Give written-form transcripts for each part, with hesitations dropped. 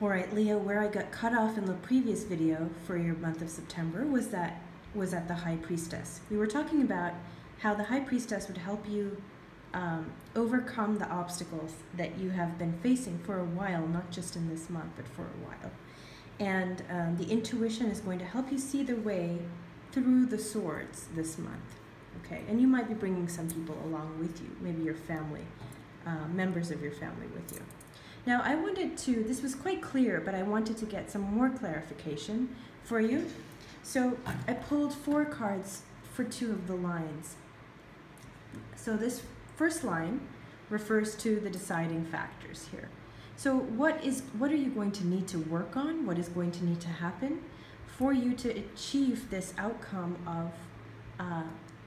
All right, Leo, where I got cut off in the previous video for your month of September was at the High Priestess. We were talking about how the High Priestess would help you overcome the obstacles that you have been facing for a while, not just in this month, but for a while. And the intuition is going to help you see the way through the swords this month, okay? And you might be bringing some people along with you, maybe your family, members of your family with you. Now, I wanted to, this was quite clear, but I wanted to get some more clarification for you. So I pulled 4 cards for 2 of the lines. So this first line refers to the deciding factors here. So what are you going to need to work on? What is going to need to happen for you to achieve this outcome of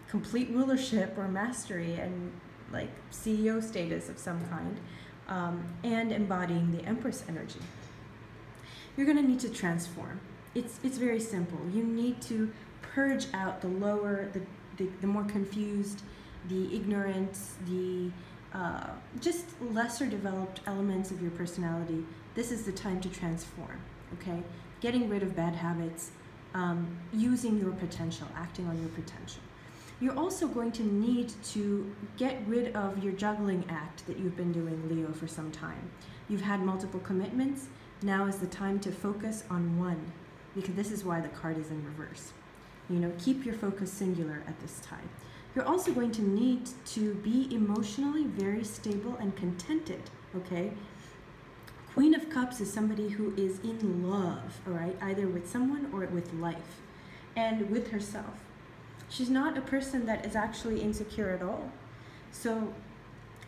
complete rulership or mastery and like CEO status of some kind, and embodying the Empress energy? You're going to need to transform. It's very simple. You need to purge out the lower, the more confused, the ignorant, the just lesser developed elements of your personality. This is the time to transform, okay? Getting rid of bad habits, using your potential, acting on your potential. You're also going to need to get rid of your juggling act that you've been doing, Leo, for some time. You've had multiple commitments. Now is the time to focus on one, because this is why the card is in reverse. You know, keep your focus singular at this time. You're also going to need to be emotionally very stable and contented, okay? Queen of Cups is somebody who is in love, all right, either with someone or with life and with herself. She's not a person that is actually insecure at all. So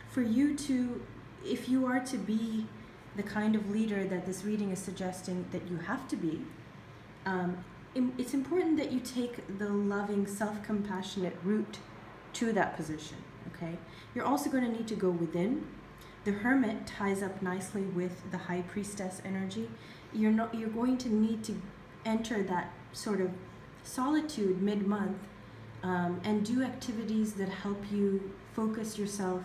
for you to, if you are to be the kind of leader that this reading is suggesting that you have to be, it's important that you take the loving, self-compassionate route to that position, okay? You're also going to need to go within. The Hermit ties up nicely with the High Priestess energy. You're going to need to enter that sort of solitude mid-month, and do activities that help you focus yourself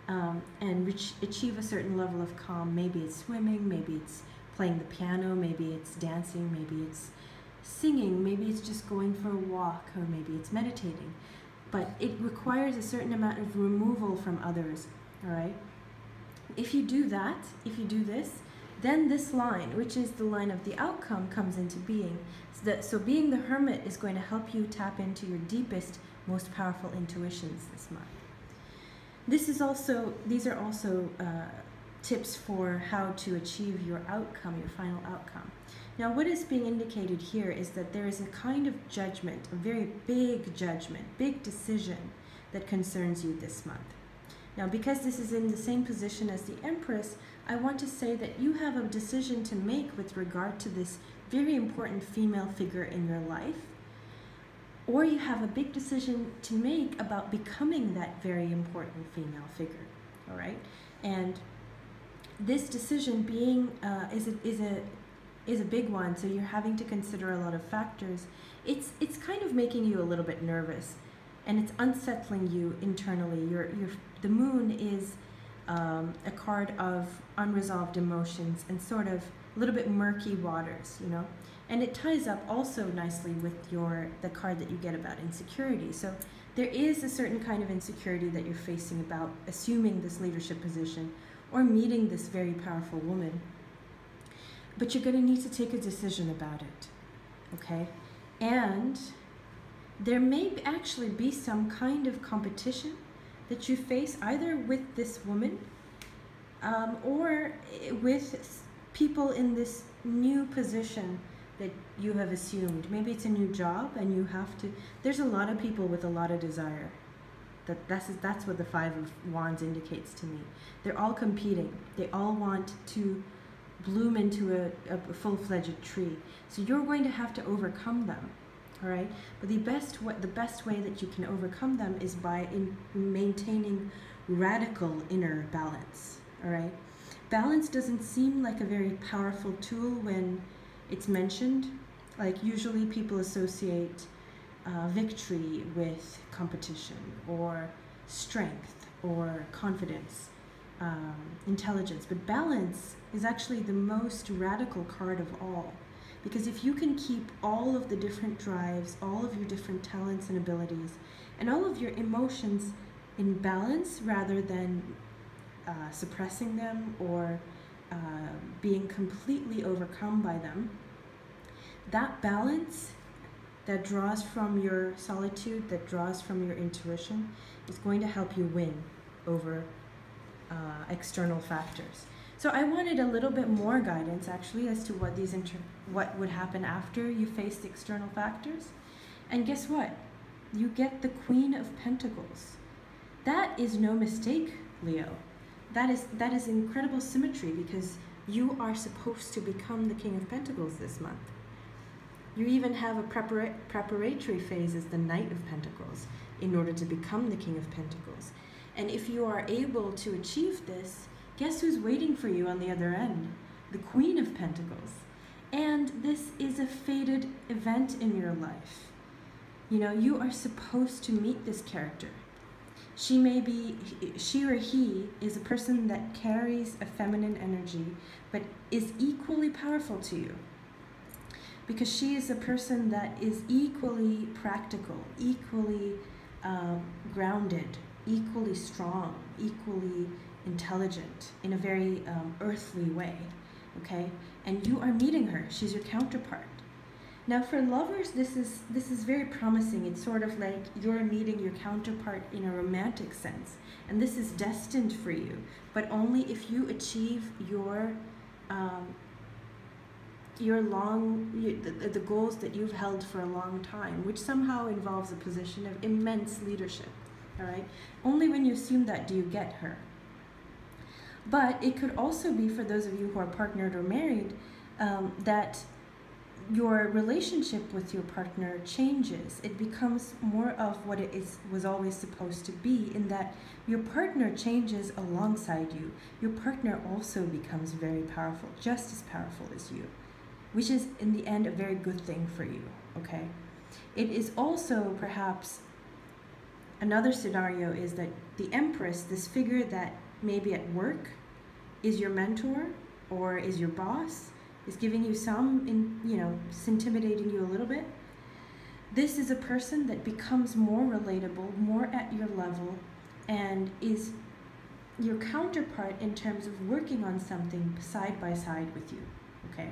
and achieve a certain level of calm. Maybe it's swimming, maybe it's playing the piano, maybe it's dancing, maybe it's singing, maybe it's just going for a walk, or maybe it's meditating. But it requires a certain amount of removal from others, all right? If you do that, if you do this, then this line, which is the line of the outcome, comes into being. So being the Hermit is going to help you tap into your deepest, most powerful intuitions this month. These are also tips for how to achieve your outcome, your final outcome. Now, what is being indicated here is that there is a kind of judgment, a very big judgment, big decision that concerns you this month. Now, because this is in the same position as the Empress, I want to say that you have a decision to make with regard to this very important female figure in your life, or you have a big decision to make about becoming that very important female figure, all right? And this decision being is a big one, so you're having to consider a lot of factors. It's kind of making you a little bit nervous, and it's unsettling you internally. The Moon is a card of unresolved emotions and sort of a little bit murky waters, you know? And it ties up also nicely with the card that you get about insecurity. So there is a certain kind of insecurity that you're facing about assuming this leadership position or meeting this very powerful woman. But you're going to need to take a decision about it, okay? And there may actually be some kind of competition that you face either with this woman or with people in this new position that you have assumed. Maybe it's a new job and you have to, there's a lot of people with a lot of desire. That's what the 5 of Wands indicates to me. They're all competing. They all want to bloom into a full-fledged tree. So you're going to have to overcome them, all right? But the best way that you can overcome them is by maintaining radical inner balance, all right? Balance doesn't seem like a very powerful tool when it's mentioned. Like usually people associate victory with competition or strength or confidence. intelligence. But balance is actually the most radical card of all. Because if you can keep all of the different drives, all of your different talents and abilities, and all of your emotions in balance rather than suppressing them or being completely overcome by them, that balance that draws from your solitude, that draws from your intuition, is going to help you win over external factors. So I wanted a little bit more guidance actually as to what would happen after you faced external factors. And guess what? You get the Queen of Pentacles. That is no mistake, Leo. That is incredible symmetry, because you are supposed to become the King of Pentacles this month. You even have a preparatory phase as the Knight of Pentacles in order to become the King of Pentacles. And if you are able to achieve this, guess who's waiting for you on the other end? The Queen of Pentacles. And this is a fated event in your life. You know, you are supposed to meet this character. She or he is a person that carries a feminine energy, but is equally powerful to you. Because she is a person that is equally practical, equally grounded, equally strong, equally intelligent in a very earthly way, okay? And you are meeting her. She's your counterpart. Now for lovers, this is very promising. It's sort of like you're meeting your counterpart in a romantic sense. And this is destined for you, but only if you achieve the goals that you've held for a long time, which somehow involves a position of immense leadership, all right? Only when you assume that do you get her. But it could also be, for those of you who are partnered or married, that your relationship with your partner changes. It becomes more of what it was always supposed to be, in that your partner changes alongside you. Your partner also becomes very powerful, just as powerful as you, which is in the end a very good thing for you, okay? It is also perhaps another scenario is that the Empress, this figure that maybe at work is your mentor or is your boss, is giving you is intimidating you a little bit. This is a person that becomes more relatable, more at your level, and is your counterpart in terms of working on something side by side with you, okay?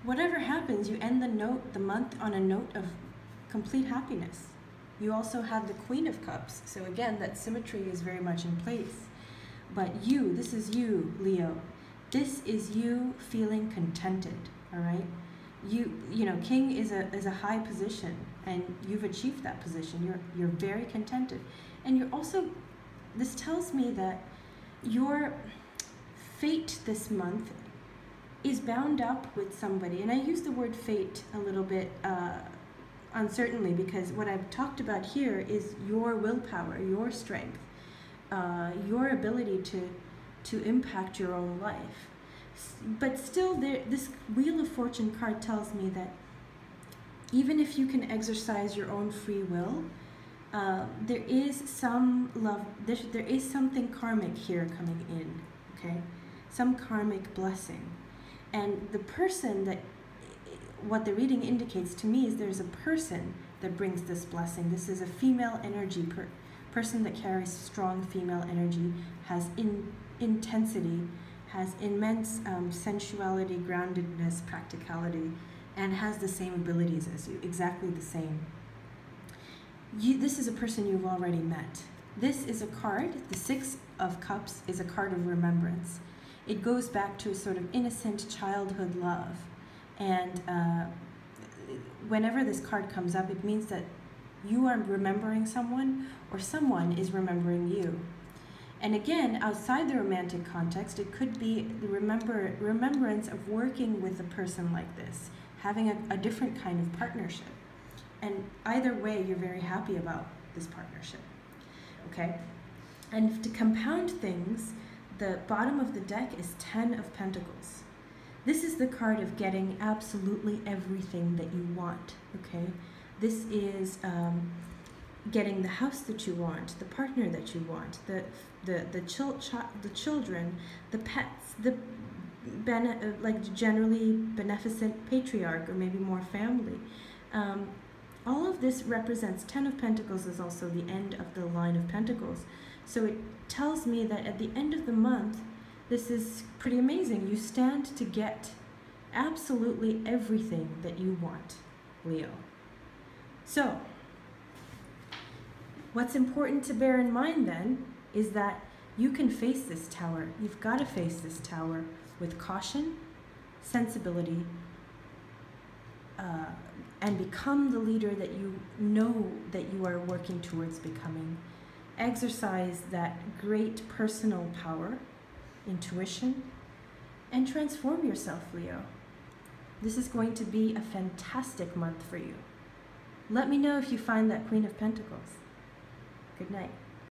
Whatever happens, you end the month on a note of complete happiness. You also have the Queen of Cups, so again, that symmetry is very much in place. But this is you, Leo. This is you feeling contented, all right? You know, King is a high position, and you've achieved that position. You're very contented. And you're also, this tells me that your fate this month is bound up with somebody. And I use the word fate a little bit uncertainly, because what I've talked about here is your willpower, your strength, your ability to impact your own life. But still, this Wheel of Fortune card tells me that even if you can exercise your own free will, there is some love, there is something karmic here coming in, okay? Some karmic blessing. And the person that, what the reading indicates to me is there's a person that brings this blessing. This is a female energy, person that carries strong female energy, has intensity, has immense sensuality, groundedness, practicality, and has the same abilities as you, exactly the same. This is a person you've already met. This is a card, the Six of Cups is a card of remembrance. It goes back to a sort of innocent childhood love. And whenever this card comes up, it means that you are remembering someone, or someone is remembering you. And again, outside the romantic context, it could be the remembrance of working with a person like this, having a different kind of partnership. And either way, you're very happy about this partnership, okay? And to compound things, the bottom of the deck is 10 of Pentacles. This is the card of getting absolutely everything that you want, okay? This is getting the house that you want, the partner that you want, the children, the pets, like generally beneficent patriarch or maybe more family. All of this represents 10 of Pentacles is also the end of the line of Pentacles. So it tells me that at the end of the month, this is pretty amazing. You stand to get absolutely everything that you want, Leo. So what's important to bear in mind then is that you can face this tower. You've got to face this tower with caution, sensibility, and become the leader that you know that you are working towards becoming. Exercise that great personal power, intuition, and transform yourself, Leo. This is going to be a fantastic month for you. Let me know if you find that Queen of Pentacles. Good night.